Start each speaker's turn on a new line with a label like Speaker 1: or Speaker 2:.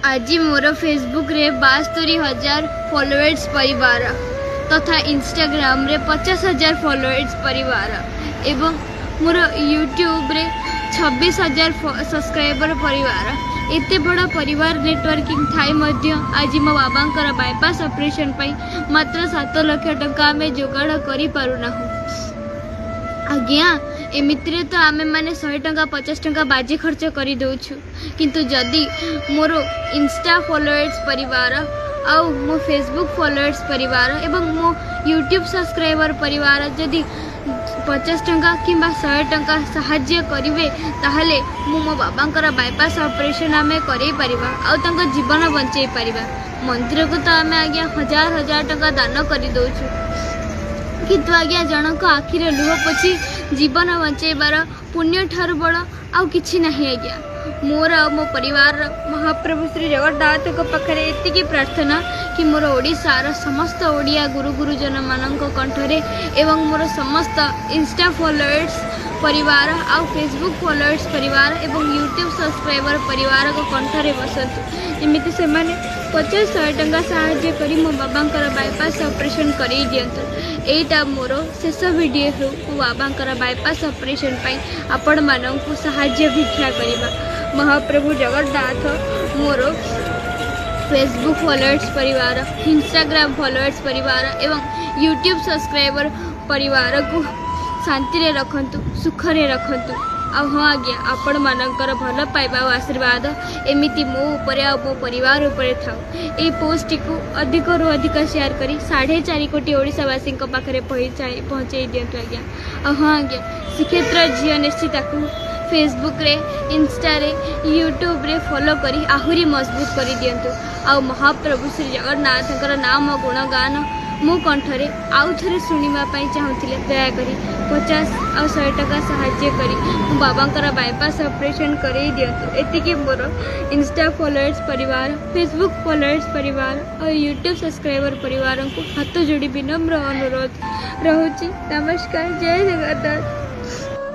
Speaker 1: आज मोर फेसबुक रे 72,000 फॉलोअर्स परिवार तथा इंस्टाग्राम रे 50,000 फॉलोअर्स परिवार एवं मोर यूट्यूब रे 26,000 सब्सक्राइबर परिवार एते बड़ा परिवार नेटवर्किंग थाई मध्य आज मो बाबांकर बाईपास ऑपरेशन पई मात्र 7 लाख टंका आमे जोगाड़ करि पारुना आज्ञा एमितिरे तो आमे माने 100 टंका 50 टंका बाजी खर्च करि दउछु किंतु जदि मोर इंस्टा फॉलोअर्स परिवार आउ मो फेसबुक फॉलोअर्स परिवार एवं मो यूट्यूब सब्सक्राइबर परिवार जदि 50 टंका किंबा 100 टंका साहाय्य करिवे ताहले मो बाबांकर बाईपास ऑपरेशन आमे करै परिबा आउ तंका जीवन बंचै परिबा। मंदिर को तो आमे आज्ञा हजार टंका दान करि दउछु किंतु आज्ञा जनक आखिरे लुह पोछि जीवन बंचैबार पुण्य ठार बड़ आउ किछि नाही आज्ञा। मोर मो परिवार महाप्रभु श्री जगन्नाथ को पाखरे एतिकी प्रार्थना कि मोर ओडिशार समस्त ओडिया गुरु गुरुजन मानक कंठरे एवं मोर समस्त इंस्टा फॉलोअर्स परिवार आउ फेसबुक फॉलोअर्स परिवार एवं यूट्यूब सब्सक्राइबर परिवार को कंठरे बसतु एमिति से माने 50-100 टंका साहाय्य करी मो बाबांकर बाईपास ऑपरेशन करी दियंतु। एटा मोर शेष वीडियो हो मो बाबांकर बाईपास ऑपरेशन पई आपण मानकु साहाय्य भिक्षा करिबा। महाप्रभु जगन्नाथ मोर फेसबुक फॉलोअर्स परिवार इंस्टाग्राम फॉलोअर्स परिवार एवं यूट्यूब सब्सक्राइबर परिवार को शांति रे रखंतु सुख रे रखंतु। हाँ आज्ञा आपण मानकर भल पाइबा और आशीर्वाद एमिति मो ऊपर आ मो परिवार ऊपर थाउ। ए पोस्ट को अधिक रु अधिक शेयर करी 4.5 कोटी ओडिशावासी पाखे पहुँचे दिंतु आज्ञा। हाँ आज्ञा श्रीक्षेत्र झील निश्चित फेसबुक रे इंस्टा रे यूट्यूब रे फॉलो करी आहुरी मजबूत करी दियंतु। आ महाप्रभु श्री जगन्नाथ नाम गुणगान मो कंठरे आउ थे शुणा चाहूले दयाकोरी 50 और 100 टका साहाय्य करी मो बाबांकर बाईपास ऑपरेशन करई दियंतु। एतिकी मोर इंस्टा फॉलोअर्स परिवार फेसबुक फॉलोअर्स परिवार और यूट्यूब सब्सक्राइबर परिवार को हाथ जोड़ी विनम्र अनुरोध रहुची। नमस्कार, जय जगन्नाथ।